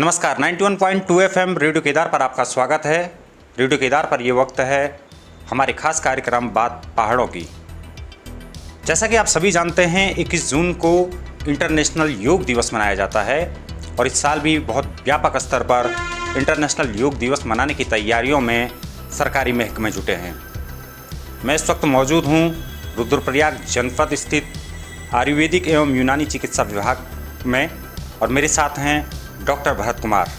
नमस्कार, 91.2 FM radio Kedar पर आपका स्वागत है। रेडियो केदार पर ये वक्त है हमारे खास कार्यक्रम बात पहाड़ों की। जैसा कि आप सभी जानते हैं 21 जून को इंटरनेशनल योग दिवस मनाया जाता है और इस साल भी बहुत व्यापक स्तर पर इंटरनेशनल योग दिवस मनाने की तैयारियों में सरकारी महकमे जुटे हैं। मैं इस वक्त मौजूद हूँ रुद्रप्रयाग जनपद स्थित आयुर्वेदिक एवं यूनानी चिकित्सा विभाग में और मेरे साथ हैं डॉक्टर भरत कुमार।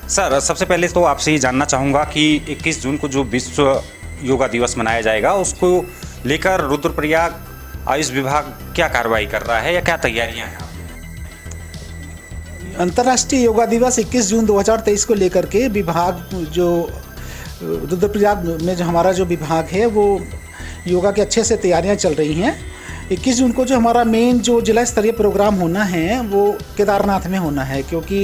सर, सबसे पहले तो आपसे ये जानना चाहूँगा कि 21 जून को जो विश्व योगा दिवस मनाया जाएगा उसको लेकर रुद्रप्रयाग आयुष विभाग क्या कार्रवाई कर रहा है या क्या तैयारियां हैं? अंतर्राष्ट्रीय योगा दिवस 21 जून 2023 को लेकर के विभाग जो रुद्रप्रयाग में जो हमारा जो विभाग है वो योगा की अच्छे से तैयारियां चल रही हैं। 21 जून को जो हमारा मेन जो जिला स्तरीय प्रोग्राम होना है वो केदारनाथ में होना है, क्योंकि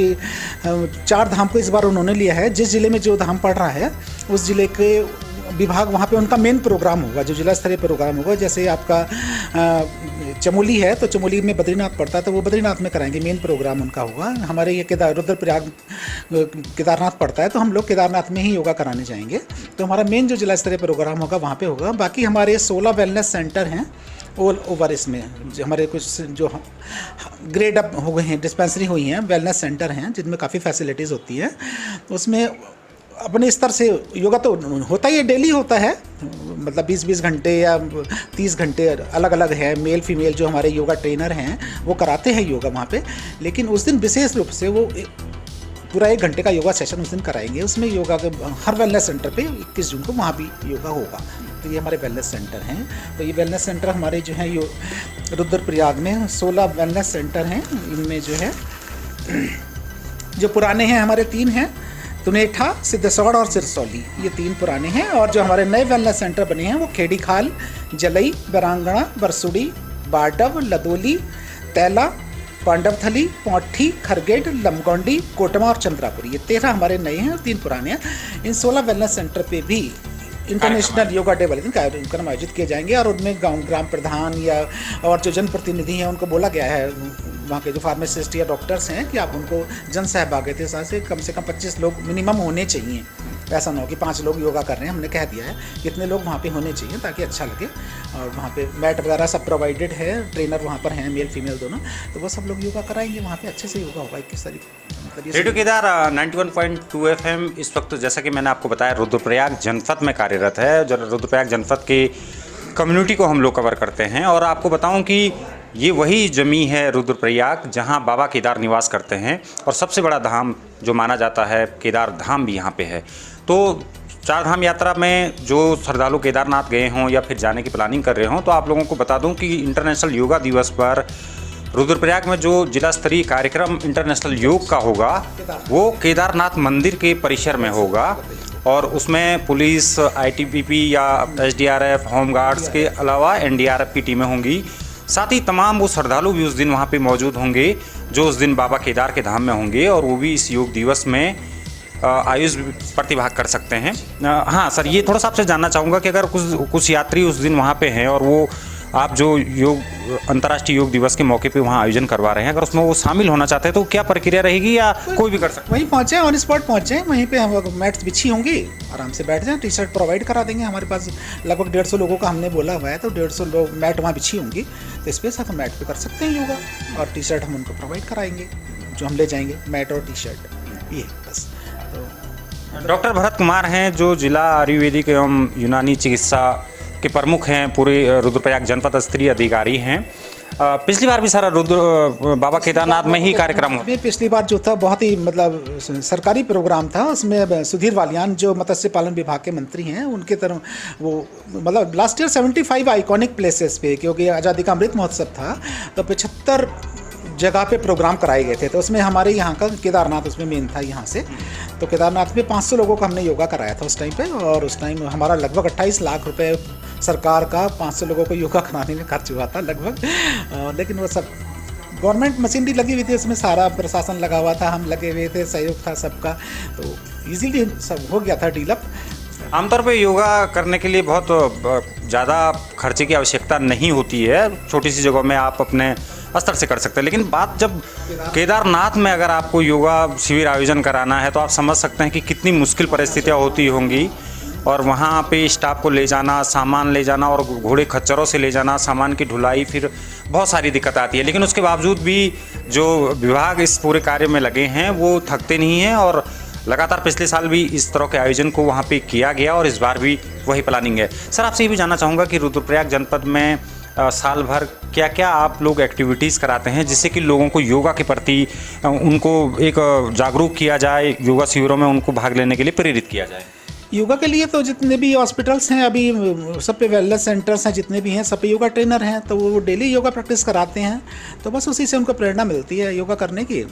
4 धाम को इस बार उन्होंने लिया है। जिस ज़िले में जो धाम पड़ रहा है उस ज़िले के विभाग वहाँ पे उनका मेन प्रोग्राम होगा, जो जिला स्तरीय प्रोग्राम होगा। जैसे आपका चमोली है तो चमोली में बद्रीनाथ पड़ता है तो वो बद्रीनाथ में कराएंगे, मेन प्रोग्राम उनका होगा। हमारे ये रुद्रप्रयाग केदारनाथ पड़ता है तो हम लोग केदारनाथ में ही योगा कराने जाएंगे। तो हमारा मेन जो जिला स्तरीय प्रोग्राम होगा वहाँ पे होगा। बाकी हमारे 16 वेलनेस सेंटर हैं ऑल ओवर। इसमें जो हमारे कुछ जो ग्रेड अप हो गए हैं, डिस्पेंसरी हुई हैं, वेलनेस सेंटर हैं जिनमें काफ़ी फैसिलिटीज़ होती हैं। उसमें अपने स्तर से योगा तो होता ही डेली होता है, मतलब 20-20 घंटे या 30 घंटे अलग अलग है। मेल फीमेल जो हमारे योगा ट्रेनर हैं वो कराते हैं योगा वहाँ पे, लेकिन उस दिन विशेष रूप से वो पूरा 1 घंटे का योगा सेशन उस दिन कराएंगे। उसमें योगा के हर वेलनेस सेंटर पे 21 जून को वहाँ भी योगा होगा। तो ये हमारे वेलनेस सेंटर हैं। तो ये वेलनेस सेंटर हमारे जो हैं रुद्रप्रयाग में 16 वेलनेस सेंटर हैं। इनमें जो है जो पुराने हैं हमारे 3 हैं, तुनेठा, सिद्धसौड़ और सिरसौली, ये 3 पुराने हैं। और जो हमारे नए वेलनेस सेंटर बने हैं वो खेड़ीखाल, जलई, बरांगणा, बरसुड़ी, बाडव, लदोली, तैला, पांडवथली, पौठी, खरगेड, लमगोंडी, कोटमा और चंद्रापुरी, ये 13 हमारे नए हैं और 3 पुराने हैं। इन 16 वेलनेस सेंटर पे भी इंटरनेशनल योगा डे वाले दिन कार्यक्रम आयोजित किए जाएंगे और उनमें ग्राम प्रधान या और जो जनप्रतिनिधि हैं उनको बोला गया है, वहाँ के जो फार्मासिस्ट या डॉक्टर्स हैं, कि आप उनको जन सहभागिता से कम 25 लोग मिनिमम होने चाहिए। ऐसा ना हो कि 5 लोग योगा कर रहे हैं। हमने कह दिया है कितने लोग वहाँ पे होने चाहिए ताकि अच्छा लगे। और वहाँ पे मैट वगैरह सब प्रोवाइडेड है, ट्रेनर वहाँ पर हैं, मेल फीमेल दोनों, तो वो सब लोग योगा कराएंगे वहाँ पे। अच्छे से योगा होगा 21 तारीख। रेडियो केदार 91.2 FM इस वक्त, जैसा कि मैंने आपको बताया, रुद्रप्रयाग जनपद में कार्यरत है। रुद्रप्रयाग जनपद के कम्युनिटी को हम लोग कवर करते हैं और आपको बताऊं कि ये वही ज़मीन है रुद्रप्रयाग जहां बाबा केदार निवास करते हैं और सबसे बड़ा धाम जो माना जाता है केदार धाम भी यहाँ पे है। तो 4 धाम यात्रा में जो श्रद्धालु केदारनाथ गए हों या फिर जाने की प्लानिंग कर रहे हों, तो आप लोगों को बता दूं कि इंटरनेशनल योगा दिवस पर रुद्रप्रयाग में जो जिला स्तरीय कार्यक्रम इंटरनेशनल योग का होगा वो केदारनाथ मंदिर के परिसर में होगा और उसमें पुलिस, ITBP या SDRF, होमगार्ड्स के अलावा NDRF की टीमें होंगी। साथ ही तमाम वो श्रद्धालु भी उस दिन वहाँ पे मौजूद होंगे जो उस दिन बाबा केदार के धाम में होंगे और वो भी इस योग दिवस में आयुष प्रतिभाग कर सकते हैं। हाँ सर, ये थोड़ा सा आपसे जानना चाहूँगा कि अगर कुछ यात्री उस दिन वहाँ पे हैं और वो आप जो अंतर्राष्ट्रीय योग दिवस के मौके पे वहाँ आयोजन करवा रहे हैं, अगर उसमें वो शामिल होना चाहते हैं तो क्या प्रक्रिया रहेगी या कोई भी कर सकता है? वहीं पहुँचे, ऑन स्पॉट पहुँचे, वहीं पे हम मैट्स बिछी होंगी, आराम से बैठ जाएं। टी-शर्ट प्रोवाइड करा देंगे। हमारे पास लगभग 150 लोगों का हमने बोला हुआ है, तो 150 लोग मैट वहाँ बिछी होंगी, तो इस पर साथ मैट पे कर सकते हैं योगा। और टी-शर्ट हम उनको प्रोवाइड कराएंगे जो हम ले जाएंगे, मैट और टी-शर्ट, ये बस। तो डॉक्टर भरत कुमार हैं जो जिला आयुर्वेदिक एवं यूनानी चिकित्सा के प्रमुख हैं, पूरे रुद्रप्रयाग जनपद स्तरीय अधिकारी हैं। पिछली बार भी सारा बाबा केदारनाथ में ही कार्यक्रम हुआ। पिछली बार जो था बहुत ही मतलब सरकारी प्रोग्राम था। उसमें सुधीर वालियान जो मत्स्य पालन विभाग के मंत्री हैं उनके तरफ वो मतलब लास्ट ईयर 75 आइकॉनिक प्लेसेस पे, क्योंकि आज़ादी का अमृत महोत्सव था तो 75 जगह पे प्रोग्राम कराए गए थे। तो उसमें हमारे यहाँ का केदारनाथ उसमें मेन था यहाँ से। तो केदारनाथ में 500 लोगों का हमने योगा कराया था उस टाइम पे, और उस टाइम हमारा लगभग 28 लाख रुपए सरकार का 500 लोगों को योगा कराने में खर्च हुआ था लगभग। लेकिन वो सब गवर्नमेंट मशीनरी लगी हुई थी, उसमें सारा प्रशासन लगा हुआ था, हम लगे हुए थे, सहयोग था सबका, तो इजीली सब हो गया था डीलअप। आमतौर पे योगा करने के लिए बहुत ज़्यादा खर्चे की आवश्यकता नहीं होती है, छोटी सी जगहों में आप अपने स्तर से कर सकते हैं। लेकिन बात जब केदारनाथ में अगर आपको योगा शिविर आयोजन कराना है तो आप समझ सकते हैं कि कितनी मुश्किल परिस्थितियाँ होती होंगी, और वहाँ पे स्टाफ को ले जाना, सामान ले जाना और घोड़े खच्चरों से ले जाना, सामान की ढुलाई, फिर बहुत सारी दिक्कत आती है। लेकिन उसके बावजूद भी जो विभाग इस पूरे कार्य में लगे हैं वो थकते नहीं हैं, और लगातार पिछले साल भी इस तरह के आयोजन को वहाँ पे किया गया और इस बार भी वही प्लानिंग है। सर, आपसे ये भी जानना चाहूँगा कि रुद्रप्रयाग जनपद में साल भर क्या क्या आप लोग एक्टिविटीज़ कराते हैं जिससे कि लोगों को योगा के प्रति उनको एक जागरूक किया जाए, योगा शिविरों में उनको भाग लेने के लिए प्रेरित किया जाए? योगा के लिए तो जितने भी हॉस्पिटल्स हैं अभी, सब पे वेलनेस सेंटर्स हैं जितने भी हैं, सब पे योगा ट्रेनर हैं, तो वो डेली योगा प्रैक्टिस कराते हैं। तो बस उसी से उनको प्रेरणा मिलती है योगा करने की।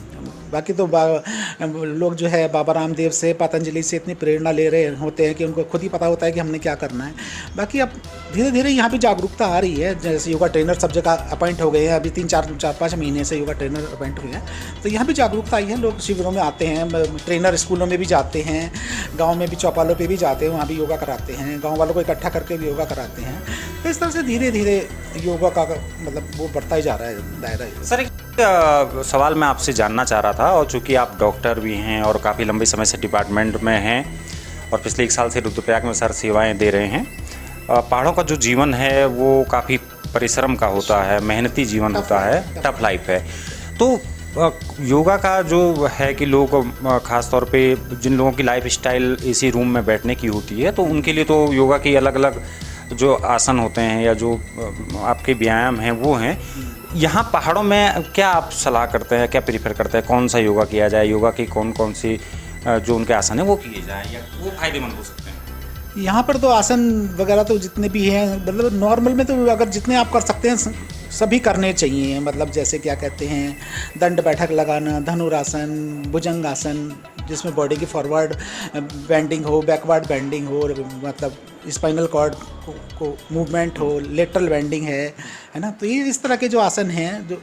बाकी तो लोग जो है बाबा रामदेव से, पतंजलि से इतनी प्रेरणा ले रहे होते हैं कि उनको खुद ही पता होता है कि हमने क्या करना है। बाकी अब धीरे धीरे यहाँ पे जागरूकता आ रही है, जैसे योगा ट्रेनर सब जगह अपॉइंट हो गए हैं। अभी 3-4-5 महीने से योगा ट्रेनर अपॉइंट हुए हैं, तो यहाँ भी जागरूकता आई है। लोग शिविरों में आते हैं, ट्रेनर स्कूलों में भी जाते हैं, गाँव में भी चौपालों पर भी जाते हैं, वहाँ भी योगा कराते हैं, गाँव वालों को इकट्ठा करके भी योगा कराते हैं। तो इस तरह से धीरे धीरे योगा का मतलब वो बढ़ता ही जा रहा है दायरा। सर, एक सवाल मैं आपसे जानना चाह रहा था, और चूँकि आप डॉक्टर भी हैं और काफ़ी लंबे समय से डिपार्टमेंट में हैं और पिछले 1 साल से रुद्रप्रयाग में सर सेवाएं दे रहे हैं, पहाड़ों का जो जीवन है वो काफ़ी परिश्रम का होता है, मेहनती जीवन होता है, टफ लाइफ है। तो योगा का जो है कि लोग ख़ास तौर पे जिन लोगों की लाइफ स्टाइल एसी रूम में बैठने की होती है, तो उनके लिए तो योगा की अलग अलग जो आसन होते हैं या जो आपके व्यायाम हैं वो हैं। यहाँ पहाड़ों में क्या आप सलाह करते हैं, क्या प्रीफर करते हैं, कौन सा योगा किया जाए, योगा की कौन कौन सी जो उनके आसन है वो किए जाए या वो फ़ायदेमंद हो सकते हैं? यहाँ पर तो आसन वगैरह तो जितने भी हैं, मतलब नॉर्मल में तो अगर जितने आप कर सकते हैं सभी करने चाहिए। मतलब जैसे क्या कहते हैं, दंड बैठक लगाना, धनुरासन, भुजंगासन, जिसमें बॉडी की फॉरवर्ड बेंडिंग हो, बैकवर्ड बेंडिंग हो, मतलब स्पाइनल कॉर्ड को मूवमेंट हो, लेटरल बेंडिंग है ना। तो ये इस तरह के जो आसन हैं जो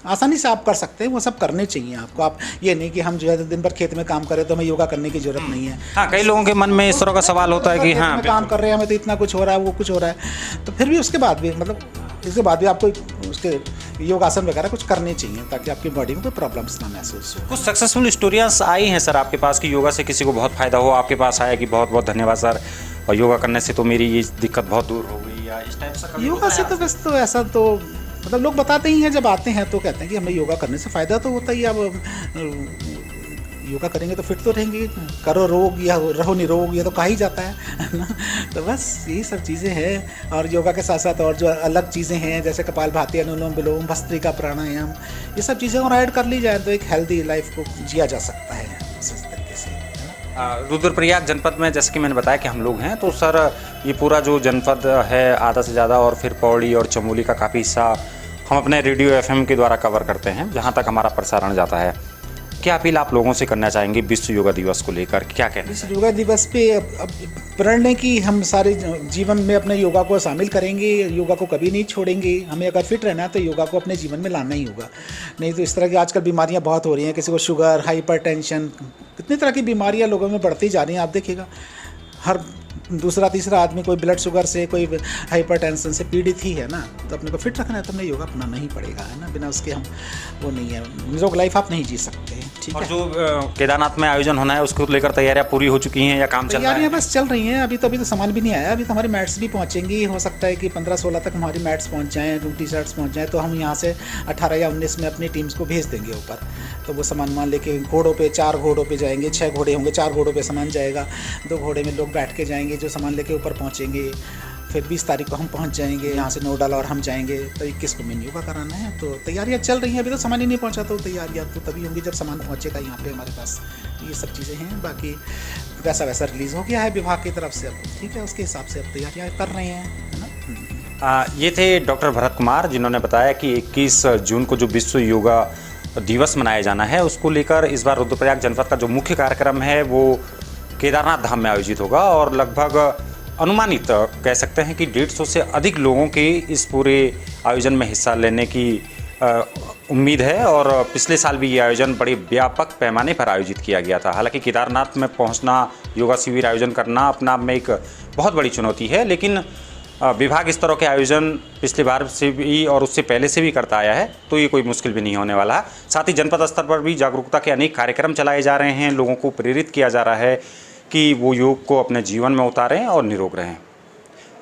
आसानी से आप कर सकते हैं, वो सब करने चाहिए आपको। आप ये नहीं कि हम जो है दिन भर खेत में काम करें तो हमें योगा करने की जरूरत नहीं है। हाँ, कई लोगों के मन में इस तरह का सवाल होता है कि हाँ काम कर रहे हैं, हमें तो इतना कुछ हो रहा है, वो कुछ हो रहा है, तो फिर भी उसके बाद भी मतलब इसके बाद भी आपको उसके योगासन वगैरह कुछ करने चाहिए ताकि आपकी बॉडी में कोई प्रॉब्लम्स ना महसूस हो। कुछ सक्सेसफुल स्टोरीज आई हैं सर आपके पास कि योगा से किसी को बहुत फ़ायदा हो, आपके पास आया कि बहुत बहुत धन्यवाद सर, और योगा करने से तो मेरी ये दिक्कत बहुत दूर हो गई, या इस टाइप से? योगा से तो बस तो ऐसा तो मतलब लोग बताते ही हैं, जब आते हैं तो कहते हैं कि हमें योगा करने से फ़ायदा तो होता ही है। अब योगा करेंगे तो फिट तो रहेंगे, करो रोग या रहो निरोग, ये तो कहा ही जाता है ना। तो बस यही सब चीज़ें हैं, और योगा के साथ साथ और जो अलग चीज़ें हैं जैसे कपालभाति, अनुलोम विलोम, भस्त्रिका प्राणायाम, ये सब चीज़ें और ऐड कर ली जाए तो एक हेल्दी लाइफ को जिया जा सकता है इस तरीके से। रुद्रप्रयाग जनपद में जैसे कि मैंने बताया कि हम लोग हैं, तो सर ये पूरा जो जनपद है आधा से ज़्यादा, और फिर पौड़ी और चमोली का काफ़ी हिस्सा हम अपने रेडियो FM के द्वारा कवर करते हैं, जहाँ तक हमारा प्रसारण जाता है। क्या अपील आप लोगों से करना चाहेंगे विश्व योगा दिवस को लेकर, क्या कहना? इस योगा दिवस पे अब प्रण लें कि हम सारे जीवन में अपने योगा को शामिल करेंगे, योगा को कभी नहीं छोड़ेंगे। हमें अगर फिट रहना है तो योगा को अपने जीवन में लाना ही होगा, नहीं तो इस तरह की आजकल बीमारियां बहुत हो रही हैं। किसी को शुगर, हाइपरटेंशन, कितनी तरह की बीमारियां लोगों में बढ़ती जा रही हैं। आप देखिएगा हर दूसरा तीसरा आदमी कोई ब्लड शुगर से, कोई हाइपरटेंशन से पीड़ित ही है ना। तो अपने को फिट रखना है तो हमें योगा अपनाना ही पड़ेगा, है ना। बिना उसके हम वो नहीं है, निरोग लाइफ आप नहीं जी सकते। ठीक है। और जो केदारनाथ में आयोजन होना है उसको लेकर तैयारियां पूरी हो चुकी हैं या काम चल रहा है? तैयारियां बस चल रही हैं, अभी तो सामान भी नहीं आया। अभी तो हमारी मैट्स भी पहुंचेंगी, हो सकता है कि 15-16 तक हमारी मैट्स पहुंच जाएँ, टी-शर्ट्स पहुंच जाएँ, तो हम यहाँ से 18 या 19 में अपनी टीम्स को भेज देंगे ऊपर। तो वो सामान मान लेके घोड़ों पे, 4 घोड़ों पे जाएंगे, 6 घोड़े होंगे, 4 घोड़ों पे सामान जाएगा, 2 घोड़े में लोग बैठ के जाएंगे जो सामान लेके ऊपर पहुंचेंगे। फिर 20 तारीख को हम पहुंच जाएंगे यहाँ से नोडाला, और हम जाएंगे तो 21 को मेन योगा कराना है। तो तैयारियां चल रही हैं, अभी तो सामान ही नहीं पहुंचा, तो तैयारियां तो तभी होंगी जब सामान पहुंचेगा यहाँ पे हमारे पास। ये सब चीज़ें हैं, बाकी वैसा रिलीज़ हो गया है विभाग की तरफ से। अब ठीक है, उसके हिसाब से अब तैयारियाँ कर रहे हैं, है ना। ये थे डॉक्टर भरत कुमार, जिन्होंने बताया कि 21 जून को जो विश्व योगा दिवस मनाया जाना है, उसको लेकर इस बार रुद्रप्रयाग जनपद का जो मुख्य कार्यक्रम है वो केदारनाथ धाम में आयोजित होगा, और लगभग अनुमानित कह सकते हैं कि 150 से अधिक लोगों के इस पूरे आयोजन में हिस्सा लेने की उम्मीद है। और पिछले साल भी ये आयोजन बड़े व्यापक पैमाने पर आयोजित किया गया था। हालांकि केदारनाथ में पहुंचना, योगा शिविर आयोजन करना अपना आप में एक बहुत बड़ी चुनौती है, लेकिन विभाग इस तरह के आयोजन पिछली बार से भी और उससे पहले से भी करता आया है, तो ये कोई मुश्किल भी नहीं होने वाला है। साथ ही जनपद स्तर पर भी जागरूकता के अनेक कार्यक्रम चलाए जा रहे हैं, लोगों को प्रेरित किया जा रहा है कि वो योग को अपने जीवन में उतारें और निरोग रहें।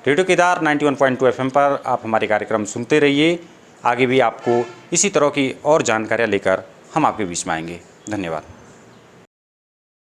रेडियो केदार 91.2 FM पर आप हमारे कार्यक्रम सुनते रहिए। आगे भी आपको इसी तरह की और जानकारियाँ लेकर हम आपके बीच में आएंगे। धन्यवाद।